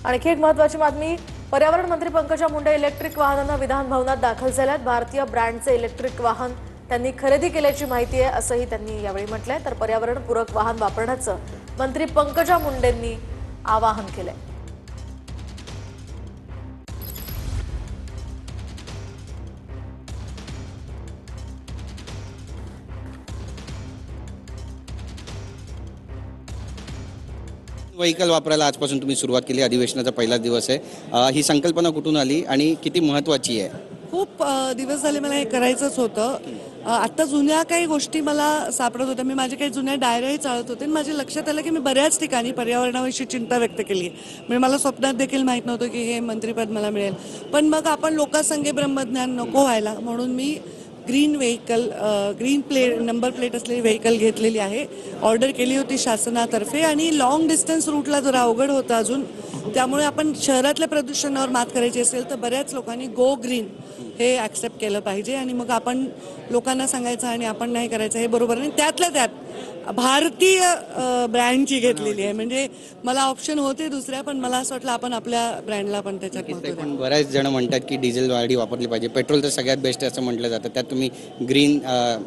आणखी एक महत्त्वाची बातमी, पर्यावरण मंत्री पंकजा मुंडे इलेक्ट्रिक वाहनांना विधान भवनात दाखल झाल्यात। भारतीय ब्रँडचे इलेक्ट्रिक वाहन त्यांनी खरेदी केल्याची माहिती आहे असंही त्यांनी यावेळी म्हटलंय। तर पर्यावरण पूरक वाहन वापरण्याचं मंत्री पंकजा मुंडेंनी आवाहन केलंय। व्हेकल वापरायला आजपासून तुम्ही सुरुवात केली, अधिवेशनाचा पहिला दिवस आहे। ही संकल्पना कुठून आली आणि किती महत्त्वाची आहे? खूप दिवस झाले मला हे करायचंच होतं। आता जुन्या काही गोष्टी मला सापडत होत्या। मी माझे काही जुन्या डायऱ्याही चाळत होते आणि माझ्या लक्षात आलं की मी बऱ्याच ठिकाणी पर्यावरणाविषयी चिंता व्यक्त केली आहे। म्हणजे मला स्वप्नात देखील माहीत नव्हतं की हे मंत्रिपद मला मिळेल। पण मग आपण लोकासंगे ब्रह्मज्ञान नको व्हायला म्हणून मी green vehicle, green number plate असलेली व्हेकल घेतलेली आहे। ऑर्डर केली होती शासनातर्फे आणि लॉंग डिस्टन्स रूटला जरा अवघड होतं अजून, त्यामुळे आपण शहरातल्या प्रदूषणावर मात करायची असेल तर बऱ्याच लोकांनी गो ग्रीन हे ॲक्सेप्ट केलं पाहिजे आणि मग आपण लोकांना सांगायचं आणि आपण नाही करायचं हे बरोबर नाही। त्यातल्या त्यात भारतीय ब्रँडची घेतलेली आहे। म्हणजे मला ऑप्शन होते दुसऱ्या, पण मला असं वाटलं आपण आपल्या ब्रँडला पण त्याच्यात महत्त्व द्यावं। पण बऱ्याच जण म्हणतात की डिझेल गाडी वापरली पाहिजे, पेट्रोल तर सगळ्यात बेस्ट आहे असं म्हटलं जातं। त्यात तुम्ही ग्रीन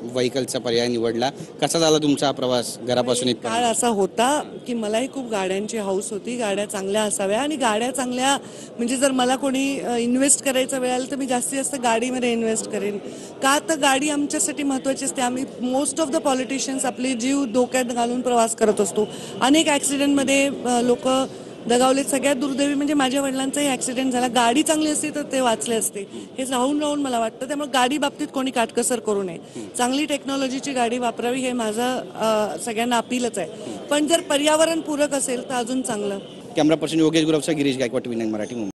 व्हेकलचा पर्याय निवडला। कसा झाला तुमचा हा प्रवास घरापासून इथं? काळ असा होता की मलाही खूप गाड्यांची हौस होती, गाड्या चांगल्या असाव्या आणि गाड्या चांगल्या म्हणजे जर मला कोणी इन्व्हेस्ट करायचा वेळ आला तर मी जास्तीत जास्त गाडीमध्ये इन्व्हेस्ट करेन। का तर गाडी आमच्यासाठी महत्त्वाची असते। आम्ही मोस्ट ऑफ द पॉलिटिशियन्स आपले जीव धोक्यात घालून प्रवास करत असतो। अनेक ॲक्सिडेंटमध्ये लोक दगावले। सगळ्यात दुर्दैवी म्हणजे माझ्या वडिलांचाही ॲक्सिडेंट झाला। गाडी चांगली असती तर ते वाचले असते, हे राहून राहून मला वाटतं। त्यामुळे गाडी बाबतीत कोणी काटकसर करू नये, चांगली टेक्नॉलॉजीची गाडी वापरावी हे माझं सगळ्यांना अपीलच आहे। पण जर पर्यावरण पूरक असेल तर अजून चांगलं। Camera person Yogesh Guravsa, Girish Gaikwad, TV9 Marathi, Mumbai.